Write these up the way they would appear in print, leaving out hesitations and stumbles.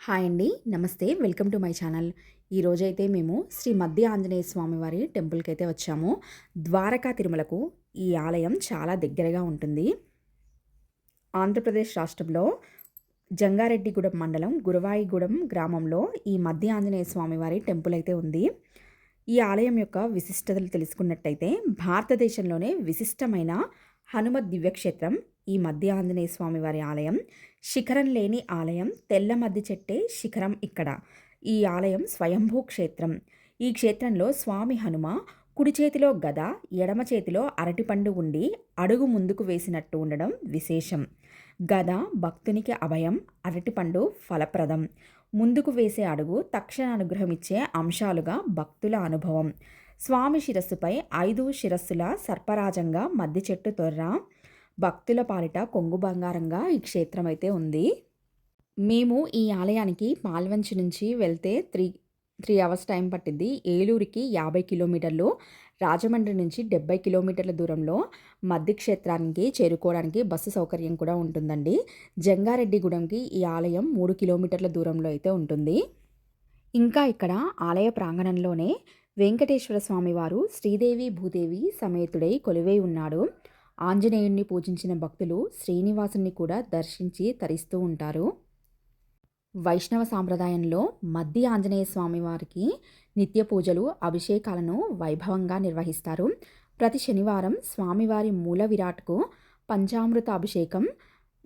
Hi అండి. నమస్తే. Welcome to my channel. ఈరోజైతే మేము శ్రీ మధ్య ఆంజనేయ స్వామి వారి టెంపుల్‌కి అయితే వచ్చాము. ద్వారకా తిరుమలకు ఈ ఆలయం చాలా దగ్గరగా ఉంటుంది. ఆంధ్రప్రదేశ్ రాష్ట్రంలో జంగారెడ్డిగూడెం మండలం గురవాయిగూడెం గ్రామంలో ఈ మధ్య ఆంజనేయ స్వామి వారి టెంపుల్ అయితే ఉంది. ఈ ఆలయం యొక్క విశిష్టతలు తెలుసుకున్నట్టయితే భారతదేశంలోనే విశిష్టమైన హనుమత్ దివ్యక్షేత్రం ఈ మధ్య ఆంజనేయ స్వామి వారి ఆలయం. శిఖరం లేని ఆలయం, తెల్ల మద్ది చెట్టే శిఖరం ఇక్కడ. ఈ ఆలయం స్వయంభూ క్షేత్రం. ఈ క్షేత్రంలో స్వామి హనుమ కుడి చేతిలో గద, ఎడమ చేతిలో అరటిపండు ఉండి అడుగు ముందుకు వేసినట్టు ఉండడం విశేషం. గద భక్తునికి అభయం, అరటిపండు ఫలప్రదం. ముందుకు వేసే అడుగు తక్షణ అనుగ్రహం ఇచ్చే అంశాలుగా భక్తుల అనుభవం. స్వామి శిరస్సుపై 5 శిరస్సుల సర్పరాజంగా మద్ది చెట్టు తొర్ర. భక్తుల పాలిట కొంగు బంగారంగా ఈ క్షేత్రం అయితే ఉంది. మేము ఈ ఆలయానికి పాల్వంచి నుంచి వెళ్తే త్రీ అవర్స్ టైం పట్టింది. ఏలూరుకి 50 కిలోమీటర్లు, రాజమండ్రి నుంచి 70 కిలోమీటర్ల దూరంలో మద్ది క్షేత్రానికి చేరుకోవడానికి బస్సు సౌకర్యం కూడా ఉంటుందండి. జంగారెడ్డిగూడెంకి ఈ ఆలయం 3 కిలోమీటర్ల దూరంలో అయితే ఉంటుంది. ఇంకా ఇక్కడ ఆలయ ప్రాంగణంలోనే వెంకటేశ్వర స్వామివారు శ్రీదేవి భూదేవి సమేతుడై కొలువై ఉన్నాడు. ఆంజనేయుణ్ణి పూజించిన భక్తులు శ్రీనివాసుని కూడా దర్శించి తరిస్తూ ఉంటారు. వైష్ణవ సాంప్రదాయంలో మద్ది ఆంజనేయ స్వామి వారికి నిత్య పూజలు, అభిషేకాలను వైభవంగా నిర్వహిస్తారు. ప్రతి శనివారం స్వామివారి మూల విరాట్కు పంచామృత అభిషేకం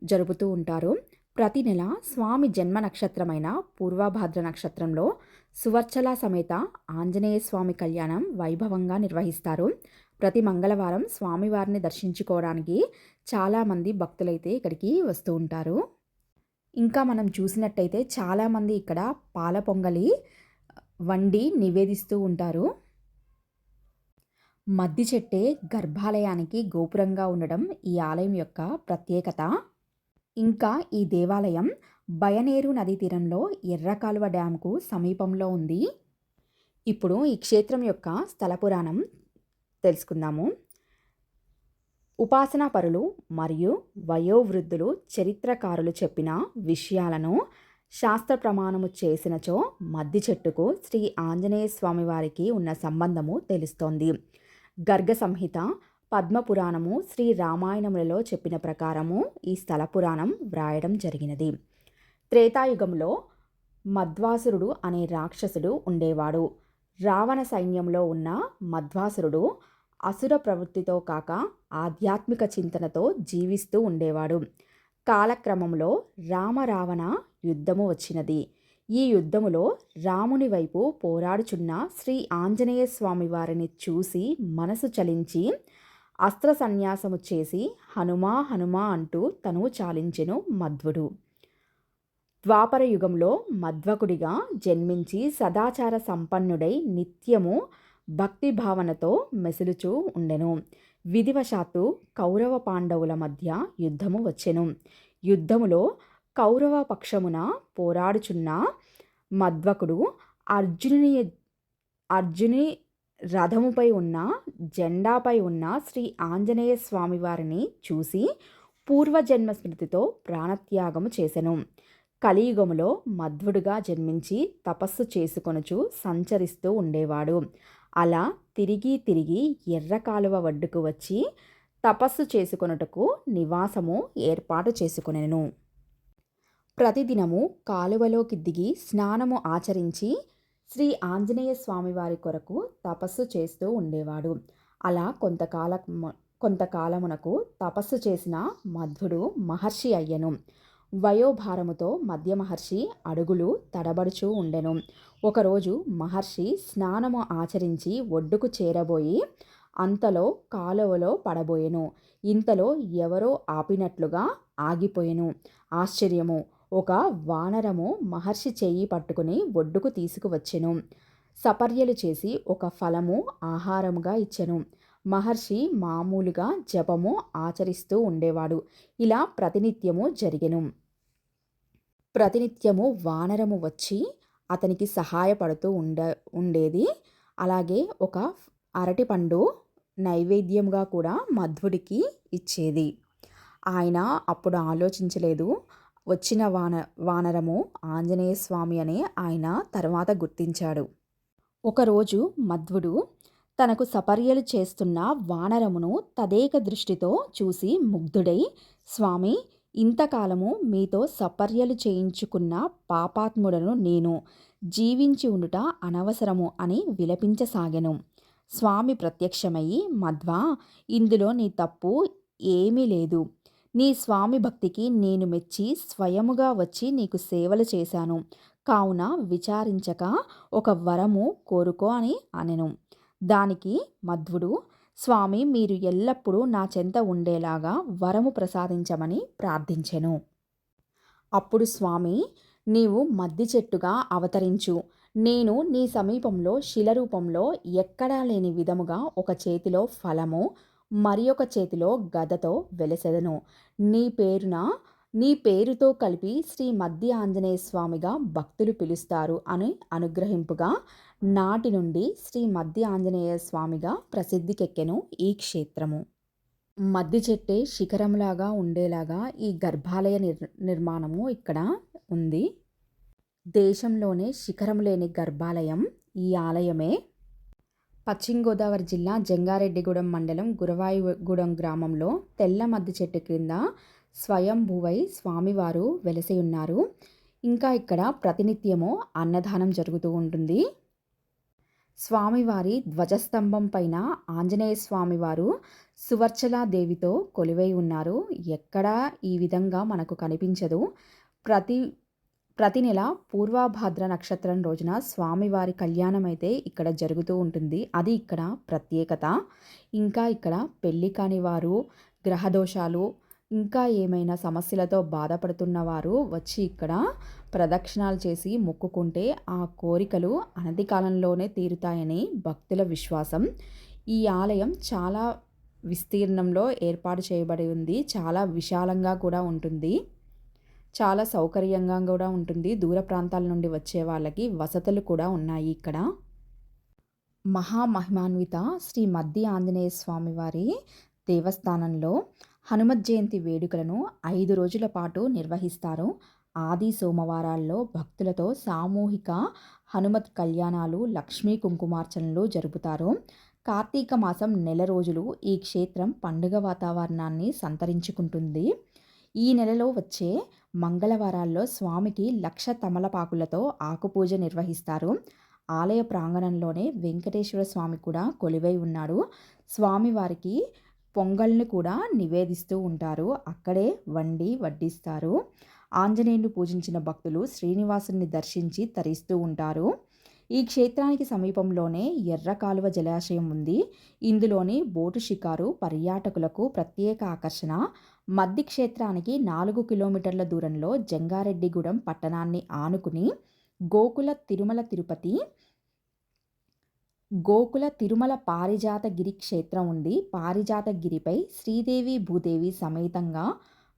జరుపుతూ ఉంటారు. ప్రతి నెల స్వామి జన్మ నక్షత్రమైన పూర్వభాద్ర నక్షత్రంలో సువర్చల సమేత ఆంజనేయ స్వామి కళ్యాణం వైభవంగా నిర్వహిస్తారు. ప్రతి మంగళవారం స్వామివారిని దర్శించుకోవడానికి చాలామంది భక్తులైతే ఇక్కడికి వస్తూ ఉంటారు. ఇంకా మనం చూసినట్టయితే చాలామంది ఇక్కడ పాల పొంగలి వండి నివేదిస్తూ ఉంటారు. మద్ది చెట్టే గర్భాలయానికి గోపురంగా ఉండడం ఈ ఆలయం యొక్క ప్రత్యేకత. ఇంకా ఈ దేవాలయం బయనేరు నదీ తీరంలో ఎర్రకాలువ డ్యాంకు సమీపంలో ఉంది. ఇప్పుడు ఈ క్షేత్రం యొక్క స్థల పురాణం తెలుసుకుందాము. ఉపాసనా పరులు మరియు వయోవృద్ధులు చరిత్రకారులు చెప్పిన విషయాలను శాస్త్ర ప్రమాణము చేసినచో మద్ది చెట్టుకు శ్రీ ఆంజనేయ స్వామి వారికి ఉన్న సంబంధము తెలుస్తోంది. గర్గ సంహిత, పద్మపురాణము, శ్రీ రామాయణములలో చెప్పిన ప్రకారము ఈ స్థల పురాణం వ్రాయడం జరిగినది. త్రేతాయుగంలో మధ్వాసురుడు అనే రాక్షసుడు ఉండేవాడు. రావణ సైన్యంలో ఉన్న మధ్వాసురుడు అసుర ప్రవృత్తితో కాక ఆధ్యాత్మిక చింతనతో జీవిస్తూ ఉండేవాడు. కాలక్రమంలో రామరావణ యుద్ధము వచ్చినది. ఈ యుద్ధములో రాముని వైపు పోరాడుచున్న శ్రీ ఆంజనేయ స్వామి వారిని చూసి మనసు చలించి అస్త్ర సన్యాసము చేసి హనుమా హనుమా అంటూ తను చాలించెను మధ్వుడు. ద్వాపర యుగంలో మధ్వకుడిగా జన్మించి సదాచార సంపన్నుడై నిత్యము భక్తి భావనతో మెసులుచూ ఉండెను. విధివశాత్తు కౌరవ పాండవుల మధ్య యుద్ధము వచ్చెను. యుద్ధములో కౌరవ పక్షమున పోరాడుచున్న మధ్వకుడు అర్జుని రథముపై ఉన్న జెండాపై ఉన్న శ్రీ ఆంజనేయ స్వామి వారిని చూసి పూర్వజన్మ స్మృతితో ప్రాణత్యాగము చేసెను. కలియుగములో మధ్వుడుగా జన్మించి తపస్సు చేసుకొనుచు సంచరిస్తూ ఉండేవాడు. అలా తిరిగి తిరిగి ఎర్రకాలువ ఒడ్డుకు వచ్చి తపస్సు చేసుకొనుటకు నివాసము ఏర్పాటు చేసుకొనెను. ప్రతిదినము కాలువలోకి దిగి స్నానము ఆచరించి శ్రీ ఆంజనేయ స్వామి వారి కొరకు తపస్సు చేస్తూ ఉండేవాడు. అలా కొంతకాలమునకు తపస్సు చేసిన మధ్వుడు మహర్షి అయ్యెను. వయోభారముతో మధ్య మహర్షి అడుగులు తడబడుచూ ఉండెను. ఒకరోజు మహర్షి స్నానము ఆచరించి ఒడ్డుకు చేరబోయి అంతలో కాలువలో పడబోయెను. ఇంతలో ఎవరో ఆపినట్లుగా ఆగిపోయెను. ఆశ్చర్యము! ఒక వానరము మహర్షి చెయ్యి పట్టుకుని ఒడ్డుకు తీసుకువచ్చెను. సపర్యలు చేసి ఒక ఫలము ఆహారముగా ఇచ్చెను. మహర్షి మామూలుగా జపము ఆచరిస్తూ ఉండేవాడు. ఇలా ప్రతినిత్యము జరిగెను. ప్రతినిత్యము వానరము వచ్చి అతనికి సహాయపడుతూ ఉండేది. అలాగే ఒక అరటిపండు నైవేద్యంగా కూడా మధ్వుడికి ఇచ్చేది. ఆయన అప్పుడు ఆలోచించలేదు. వచ్చిన వానరము ఆంజనేయ స్వామి అని ఆయన తర్వాత గుర్తించాడు. ఒకరోజు మధ్వుడు తనకు సపర్యలు చేస్తున్న వానరమును తదేక దృష్టితో చూసి ముగ్ధుడై, స్వామి, ఇంతకాలము మీతో సపర్యలు చేయించుకున్న పాపాత్ముడను నేను, జీవించి ఉండుట అనవసరము అని విలపించసాగెను. స్వామి ప్రత్యక్షమయ్యి, మధ్వా, ఇందులో నీ తప్పు ఏమీ లేదు. నీ స్వామి భక్తికి నేను మెచ్చి స్వయముగా వచ్చి నీకు సేవలు చేశాను. కావున విచారించక ఒక వరము కోరుకో అని అనెను. దానికి మధ్వుడు, స్వామి, మీరు ఎల్లప్పుడూ నా చెంత ఉండేలాగా వరము ప్రసాదించమని ప్రార్థించెను. అప్పుడు స్వామి, నీవు మద్ది చెట్టుగా అవతరించు. నేను నీ సమీపంలో శిలరూపంలో ఎక్కడా లేని విధముగా ఒక చేతిలో ఫలము, మరి ఒక చేతిలో గదతో వెలసెదను. నీ పేరుతో కలిపి శ్రీ మద్ది ఆంజనేయ స్వామిగా భక్తులు పిలుస్తారు అని అనుగ్రహింపుగా నాటి నుండి శ్రీ మద్ది ఆంజనేయ స్వామిగా ప్రసిద్ధికెక్కెను ఈ క్షేత్రము. మద్ది చెట్టే శిఖరంలాగా ఉండేలాగా ఈ గర్భాలయ నిర్మాణము ఇక్కడ ఉంది. దేశంలోనే శిఖరం లేని గర్భాలయం ఈ ఆలయమే. పశ్చిమ గోదావరి జిల్లా జంగారెడ్డిగూడెం మండలం గురవాయిగూడెం గ్రామంలో తెల్ల మద్ది చెట్టు క్రింద స్వయంభువై స్వామివారు వెలసి ఉన్నారు. ఇంకా ఇక్కడ ప్రతినిత్యము అన్నదానం జరుగుతూ ఉంటుంది. స్వామివారి ధ్వజస్తంభం పైన ఆంజనేయ స్వామివారు సువర్చలాదేవితో కొలువై ఉన్నారు. ఎక్కడా ఈ విధంగా మనకు కనిపించదు. ప్రతి నెల పూర్వభాద్ర నక్షత్రం రోజున స్వామివారి కళ్యాణం అయితే ఇక్కడ జరుగుతూ ఉంటుంది. అది ఇక్కడ ప్రత్యేకత. ఇంకా ఇక్కడ పెళ్ళి కాని వారు, గ్రహదోషాలు, ఇంకా ఏమైనా సమస్యలతో బాధపడుతున్న వారు వచ్చి ఇక్కడ ప్రదక్షిణాలు చేసి మొక్కుకుంటే ఆ కోరికలు అనతి కాలంలోనే తీరుతాయని భక్తుల విశ్వాసం. ఈ ఆలయం చాలా విస్తీర్ణంలో ఏర్పాటు చేయబడి ఉంది. చాలా విశాలంగా కూడా ఉంటుంది. చాలా సౌకర్యంగా కూడా ఉంటుంది. దూర ప్రాంతాల నుండి వచ్చే వాళ్ళకి వసతులు కూడా ఉన్నాయి ఇక్కడ. మహామహిమాన్విత శ్రీ మద్ది ఆంజనేయ స్వామి వారి దేవస్థానంలో హనుమత్ జయంతి వేడుకలను 5 రోజుల పాటు నిర్వహిస్తారు. ఆది సోమవారాల్లో భక్తులతో సామూహిక హనుమత్ కళ్యాణాలు, లక్ష్మీ కుంకుమార్చనలు జరుపుతారు. కార్తీక మాసం నెల రోజులు ఈ క్షేత్రం పండుగ వాతావరణాన్ని సంతరించుకుంటుంది. ఈ నెలలో వచ్చే మంగళవారాల్లో స్వామికి 1,00,000 తమలపాకులతో ఆకుపూజ నిర్వహిస్తారు. ఆలయ ప్రాంగణంలోనే వెంకటేశ్వర స్వామి కూడా కొలువై ఉన్నాడు. స్వామివారికి పొంగల్ని కూడా నివేదిస్తూ ఉంటారు. అక్కడే వండి వడ్డిస్తారు. ఆంజనేయుని పూజించిన భక్తులు శ్రీనివాసుని దర్శించి తరిస్తూ ఉంటారు. ఈ క్షేత్రానికి సమీపంలోనే ఎర్ర కాలువ జలాశయం ఉంది. ఇందులోని బోటు షికారు పర్యాటకులకు ప్రత్యేక ఆకర్షణ. మద్ది క్షేత్రానికి 4 కిలోమీటర్ల దూరంలో జంగారెడ్డిగూడెం పట్టణాన్ని ఆనుకుని గోకుల తిరుమల పారిజాతగిరి క్షేత్రం ఉంది. పారిజాతగిరిపై శ్రీదేవి భూదేవి సమేతంగా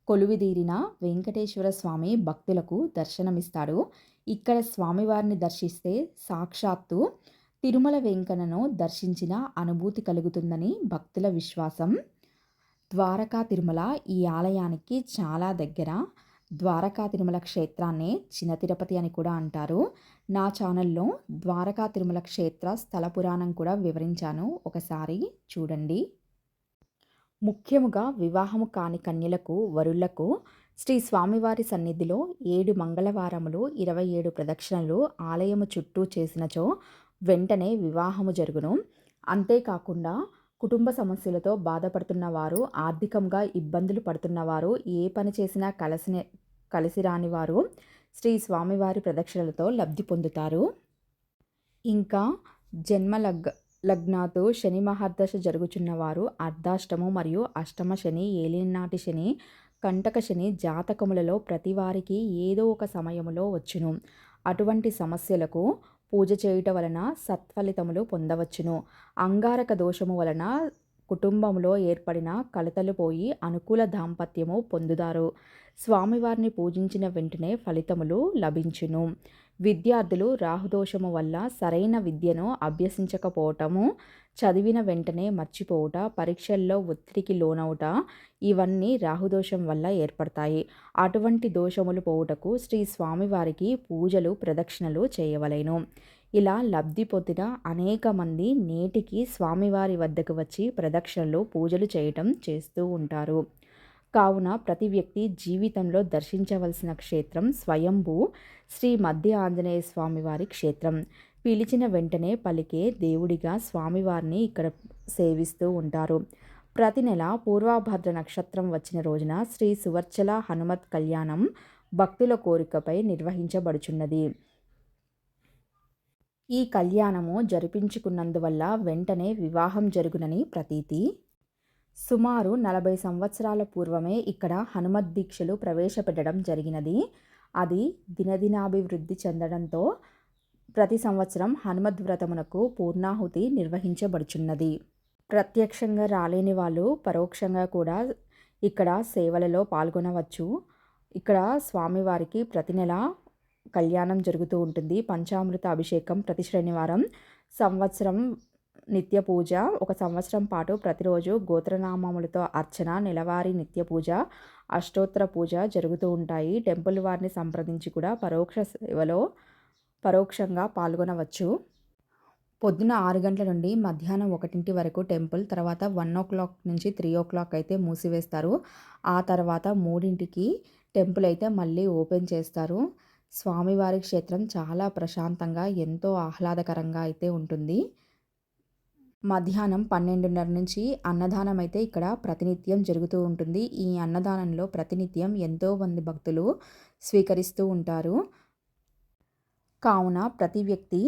కొలువిదీరిన వెంకటేశ్వర స్వామి భక్తులకు దర్శనమిస్తాడు. ఇక్కడ స్వామివారిని దర్శిస్తే సాక్షాత్తు తిరుమల వెంకన్నను దర్శించిన అనుభూతి కలుగుతుందని భక్తుల విశ్వాసం. ద్వారకా తిరుమల ఈ ఆలయానికి చాలా దగ్గర. ద్వారకా తిరుమల క్షేత్రాన్ని చిన్న తిరుపతి అని కూడా అంటారు. నా ఛానల్లో ద్వారకా తిరుమల క్షేత్ర స్థల పురాణం కూడా వివరించాను, ఒకసారి చూడండి. ముఖ్యముగా వివాహము కాని కన్యలకు, వరులకు శ్రీ స్వామివారి సన్నిధిలో 7 మంగళవారములు 27 ప్రదక్షిణలు ఆలయము చుట్టూ చేసినచో వెంటనే వివాహము జరుగును. అంతేకాకుండా కుటుంబ సమస్యలతో బాధపడుతున్న వారు, ఆర్థికంగా ఇబ్బందులు పడుతున్నవారు, ఏ పని చేసినా కలిసి రాని వారు శ్రీ స్వామివారి ప్రదక్షిణలతో లబ్ధి పొందుతారు. ఇంకా జన్మ లగ్నాతో శని మహర్దశ జరుగుచున్నవారు, అర్ధాష్టము మరియు అష్టమ శని, ఏలినాటి శని, కంటక శని జాతకములలో ప్రతి వారికి ఏదో ఒక సమయములో వచ్చును. అటువంటి సమస్యలకు పూజ చేయుట వలన సత్ఫలితములు పొందవచ్చును. అంగారక దోషము వలన కుటుంబంలో ఏర్పడిన కలతలు పోయి అనుకూల దాంపత్యము పొందుతారు. స్వామివారిని పూజించిన వెంటనే ఫలితములు లభించును. విద్యార్థులు రాహుదోషము వల్ల సరైన విద్యను అభ్యసించకపోవటము, చదివిన వెంటనే మర్చిపోవుట, పరీక్షల్లో ఒత్తిడికి లోనవుట ఇవన్నీ రాహుదోషం వల్ల ఏర్పడతాయి. అటువంటి దోషములు పోవుటకు శ్రీ స్వామివారికి పూజలు ప్రదక్షిణలు చేయవలెను. ఇలా లబ్ధి పొందిన అనేక మంది నేటికి స్వామివారి వద్దకు వచ్చి ప్రదక్షిణలు పూజలు చేయటం చేస్తూ ఉంటారు. కావున ప్రతి వ్యక్తి జీవితంలో దర్శించవలసిన క్షేత్రం స్వయంభూ శ్రీ మధ్య ఆంజనేయ స్వామివారి క్షేత్రం. పిలిచిన వెంటనే పలికే దేవుడిగా స్వామివారిని ఇక్కడ సేవిస్తూ ఉంటారు. ప్రతి నెల పూర్వభద్ర నక్షత్రం వచ్చిన రోజున శ్రీ సువర్చల హనుమత్ కళ్యాణం భక్తుల కోరికపై నిర్వహించబడుచున్నది. ఈ కళ్యాణము జరిపించుకున్నందువల్ల వెంటనే వివాహం జరుగునని ప్రతీతి. సుమారు 40 సంవత్సరాల పూర్వమే ఇక్కడ హనుమత్ దీక్షలు ప్రవేశపెట్టడం జరిగినది. అది దినదినాభివృద్ధి చెందడంతో ప్రతి సంవత్సరం హనుమద్ వ్రతమునకు పూర్ణాహుతి నిర్వహించబడుచున్నది. ప్రత్యక్షంగా రాలేని వాళ్ళు పరోక్షంగా కూడా ఇక్కడ సేవలలో పాల్గొనవచ్చు. ఇక్కడ స్వామివారికి ప్రతి నెల కళ్యాణం జరుగుతూ ఉంటుంది. పంచామృత అభిషేకం ప్రతి శనివారం, సంవత్సరం నిత్య పూజ, ఒక సంవత్సరం పాటు ప్రతిరోజు గోత్రనామములతో అర్చన, నెలవారీ నిత్య పూజ, అష్టోత్తర పూజ జరుగుతూ ఉంటాయి. టెంపుల్ వారిని సంప్రదించి కూడా పరోక్ష సేవలో పరోక్షంగా పాల్గొనవచ్చు. పొద్దున 6 గంటల నుండి మధ్యాహ్నం 1 వరకు టెంపుల్, తర్వాత 1 నుంచి 3 అయితే మూసివేస్తారు. ఆ తర్వాత 3కి టెంపుల్ అయితే మళ్ళీ ఓపెన్ చేస్తారు. స్వామివారి క్షేత్రం చాలా ప్రశాంతంగా ఎంతో ఆహ్లాదకరంగా అయితే ఉంటుంది. మధ్యాహ్నం 12:30 నుంచి అన్నదానం అయితే ఇక్కడ ప్రతినిత్యం జరుగుతూ ఉంటుంది. ఈ అన్నదానంలో ప్రతినిత్యం ఎంతోమంది భక్తులు స్వీకరిస్తూ ఉంటారు. కావున ప్రతి వ్యక్తి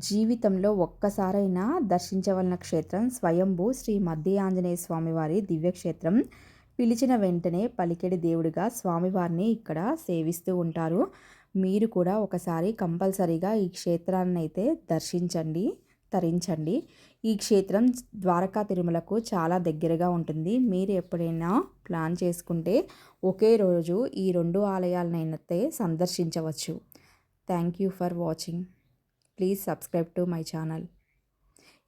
జీవితంలో ఒక్కసారైనా దర్శించవలన క్షేత్రం స్వయంభూ శ్రీ మధ్య ఆంజనేయ స్వామివారి దివ్యక్షేత్రం. పిలిచిన వెంటనే పలికెడి దేవుడిగా స్వామివారిని ఇక్కడ సేవిస్తూ ఉంటారు. మీరు కూడా ఒకసారి కంపల్సరీగా ఈ క్షేత్రాన్ని అయితే దర్శించండి, తరించండి. ఈ క్షేత్రం ద్వారకా తిరుమలకు చాలా దగ్గరగా ఉంటుంది. మీరు ఎప్పుడైనా ప్లాన్ చేసుకుంటే ఒకే రోజు ఈ 2 ఆలయాలనైతే సందర్శించవచ్చు. Thank you for watching. Please subscribe to my channel.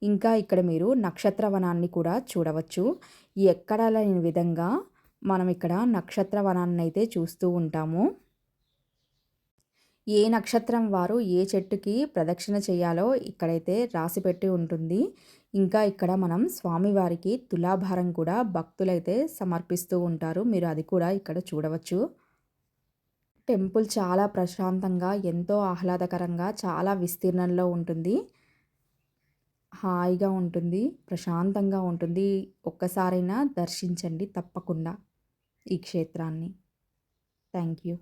ఇంకా ఇక్కడ మీరు నక్షత్ర వనాన్ని కూడా చూడవచ్చు. ఎక్కడ లేని విధంగా మనం ఇక్కడ నక్షత్ర వనాన్ని అయితే చూస్తూ ఉంటాము. ఏ నక్షత్రం వారు ఏ చెట్టుకి ప్రదక్షిణ చేయాలో ఇక్కడైతే రాసిపెట్టి ఉంటుంది. ఇంకా ఇక్కడ మనం స్వామివారికి తులాభారం కూడా భక్తులైతే సమర్పిస్తూ ఉంటారు. మీరు అది కూడా ఇక్కడ చూడవచ్చు. టెంపుల్ చాలా ప్రశాంతంగా, ఎంతో ఆహ్లాదకరంగా, చాలా విస్తీర్ణంలో ఉంటుంది. హాయిగా ఉంటుంది, ప్రశాంతంగా ఉంటుంది. ఒక్కసారైనా దర్శించండి తప్పకుండా ఈ క్షేత్రాన్ని. Thank you.